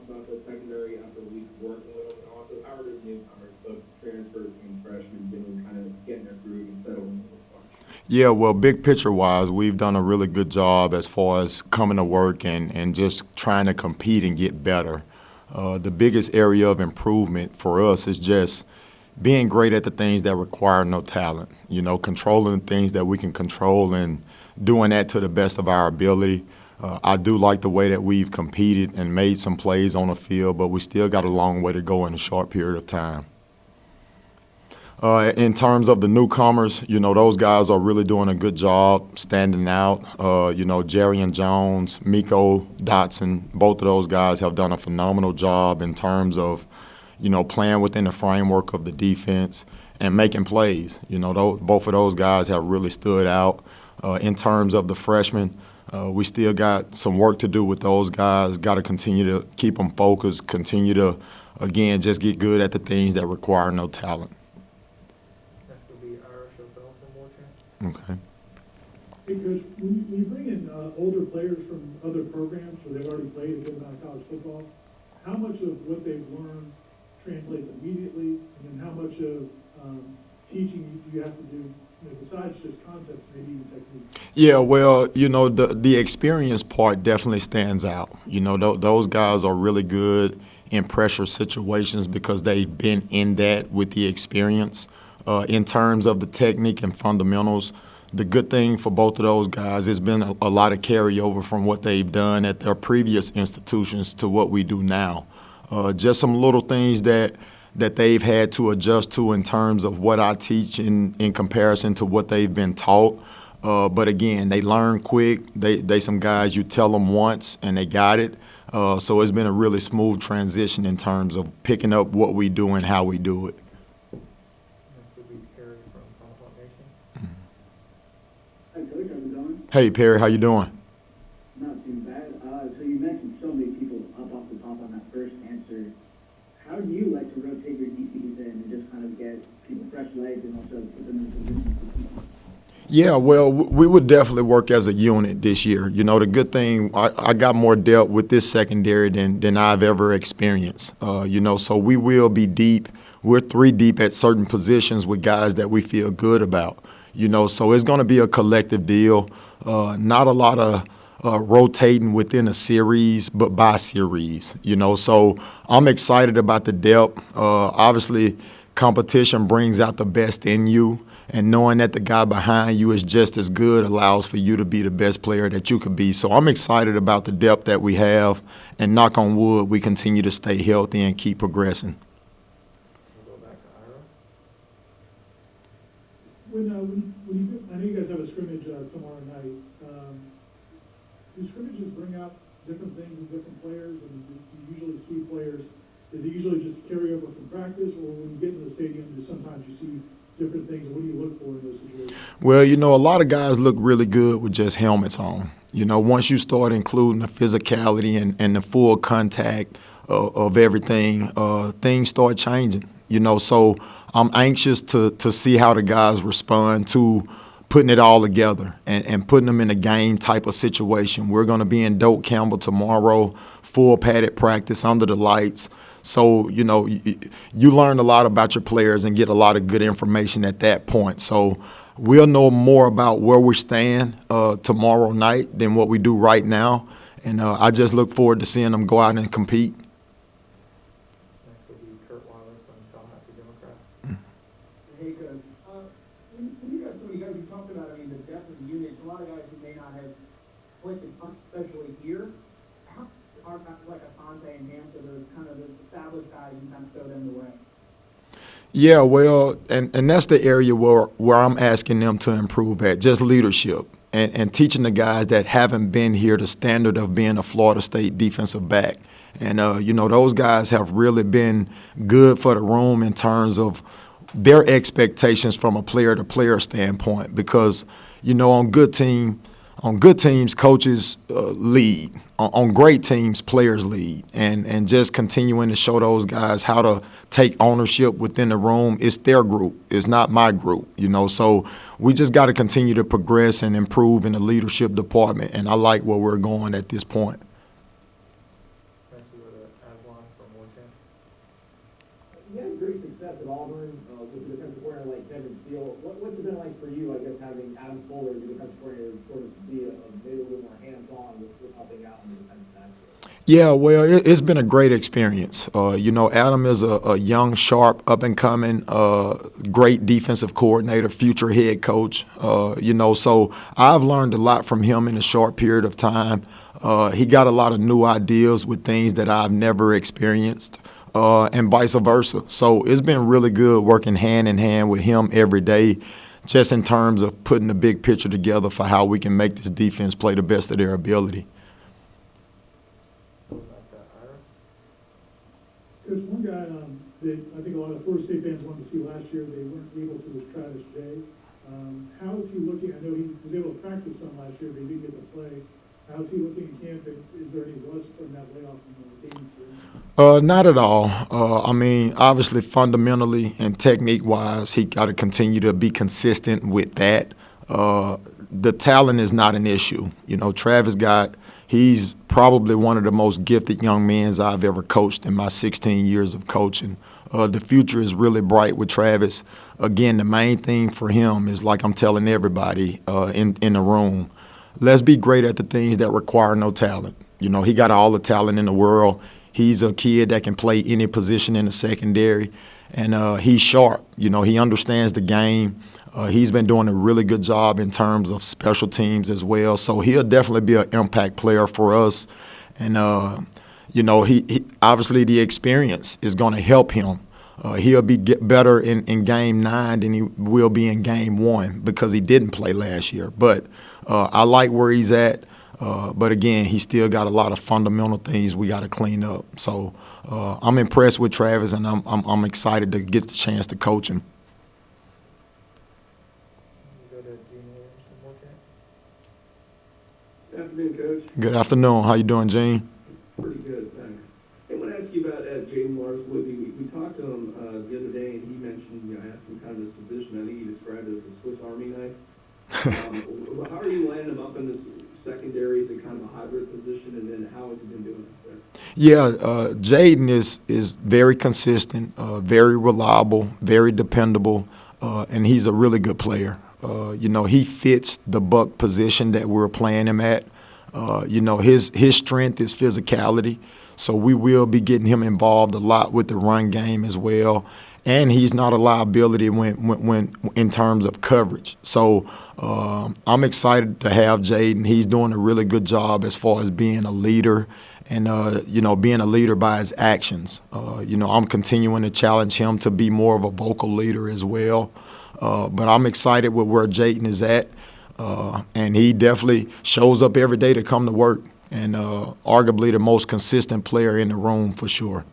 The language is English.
about the secondary after a week working with them, and also how are the newcomers, both transfers and freshmen, doing, kind of getting their groove and settling in? Yeah, well, big picture wise, we've done a really good job as far as coming to work and just trying to compete and get better. The biggest area of improvement for us is just being great at the things that require no talent, controlling the things that we can control and doing that to the best of our ability. I do like the way that we've competed and made some plays on the field, but we still got a long way to go in a short period of time. In terms of the newcomers, those guys are really doing a good job standing out. Jerry and Jones, Miko, Dotson, both of those guys have done a phenomenal job in terms of, playing within the framework of the defense and making plays. Both of those guys have really stood out. In terms of the freshmen, we still got some work to do with those guys. Got to continue to keep them focused, continue to, again, just get good at the things that require no talent. Okay. Hey, Coach, when you bring in older players from other programs where they've already played a good amount of college football, how much of what they've learned translates immediately, and then how much of teaching you have to do, besides just concepts, maybe even technique? Yeah, well, the experience part definitely stands out. Those guys are really good in pressure situations because they've been in that with the experience. In terms of the technique and fundamentals, the good thing for both of those guys has been a lot of carryover from what they've done at their previous institutions to what we do now. Just some little things that they've had to adjust to in terms of what I teach in comparison to what they've been taught. But again, they learn quick. They some guys you tell them once and they got it. So it's been a really smooth transition in terms of picking up what we do and how we do it. Hey, Perry, how you doing? Not too bad. So you mentioned so many people up off the top on that first answer. How do you like to rotate your DCs in and just kind of get people fresh legs and also put them in position to compete? Yeah, well, we would definitely work as a unit this year. The good thing, I got more depth with this secondary than I've ever experienced. So we will be deep. We're 3 deep at certain positions with guys that we feel good about. So it's going to be a collective deal. Not a lot of rotating within a series, but by series. So I'm excited about the depth. Obviously, competition brings out the best in you, and knowing that the guy behind you is just as good allows for you to be the best player that you could be. So I'm excited about the depth that we have, and knock on wood, we continue to stay healthy and keep progressing. When I know you guys have a scrimmage tomorrow night. Do scrimmages bring out different things in different players, and do you usually see players? Is it usually just carryover from practice, or when you get into the stadium, do sometimes you see different things? And what do you look for in those situations? Well, a lot of guys look really good with just helmets on. Once you start including the physicality and the full contact of everything, things start changing. So I'm anxious to see how the guys respond to putting it all together and putting them in a game type of situation. We're going to be in Doak Campbell tomorrow, full padded practice under the lights. So, you learn a lot about your players and get a lot of good information at that point. So we'll know more about where we stand tomorrow night than what we do right now. And I just look forward to seeing them go out and compete. Hey, Coach. When you got so many guys you talked about, the depth of the unit, a lot of guys who may not have played, especially here, how are guys like Asante and Dancer, those kind of those established guys, and kind of show them the way? Yeah, well, and that's the area where I'm asking them to improve at, just leadership and teaching the guys that haven't been here the standard of being a Florida State defensive back. And, those guys have really been good for the room in terms of their expectations from a player-to-player standpoint because, on good teams, coaches lead. On great teams, players lead. And just continuing to show those guys how to take ownership within the room. It's their group. It's not my group, So we just got to continue to progress and improve in the leadership department. And I like where we're going at this point. As from Woodson? You had great success at Auburn, with the defensive coordinator like Kevin Steele. What's it been like for you, I guess, having Adam Fuller, the defensive coordinator, sort of be maybe a little more hands-on with helping out in the defensive backfield? Yeah, well, it's been a great experience. Adam is a young, sharp, up-and-coming, great defensive coordinator, future head coach. So I've learned a lot from him in a short period of time. He got a lot of new ideas with things that I've never experienced, and vice versa. So it's been really good working hand in hand with him every day, just in terms of putting the big picture together for how we can make this defense play the best of their ability. Coach, one guy that I think a lot of Florida State fans wanted to see last year, they weren't able to, was Travis Jay. How is he looking? I know he was able to practice some last year, but he didn't get to play. How is he looking in camp, and is there any rust from that layoff from the game? Not at all. Obviously, fundamentally and technique-wise, he got to continue to be consistent with that. The talent is not an issue. He's probably one of the most gifted young men I've ever coached in my 16 years of coaching. The future is really bright with Travis. Again, the main thing for him is, like I'm telling everybody in the room, let's be great at the things that require no talent. He got all the talent in the world. He's a kid that can play any position in the secondary, and he's sharp. He understands the game. He's been doing a really good job in terms of special teams as well. So he'll definitely be an impact player for us. And, he obviously the experience is going to help him. He'll get better in Game 9 than he will be in Game 1 because he didn't play last year. But I like where he's at. But, again, he still got a lot of fundamental things we got to clean up. So I'm impressed with Travis, and I'm excited to get the chance to coach him. Good afternoon, Coach. Good afternoon. How you doing, Gene? Pretty good, thanks. I want to ask you about Jaden Smith. We talked to him the other day, and he mentioned, I asked him kind of his position. I think he described it as a Swiss Army knife. How are you lining him up in this secondary? Is it kind of a hybrid position, and then how has he been doing it? Yeah, Jaden is very consistent, very reliable, very dependable, and he's a really good player. He fits the buck position that we're playing him at. His strength is physicality, so we will be getting him involved a lot with the run game as well. And he's not a liability when in terms of coverage. So I'm excited to have Jaden. He's doing a really good job as far as being a leader and, being a leader by his actions. I'm continuing to challenge him to be more of a vocal leader as well. But I'm excited with where Jaden is at, and he definitely shows up every day to come to work, and arguably the most consistent player in the room for sure.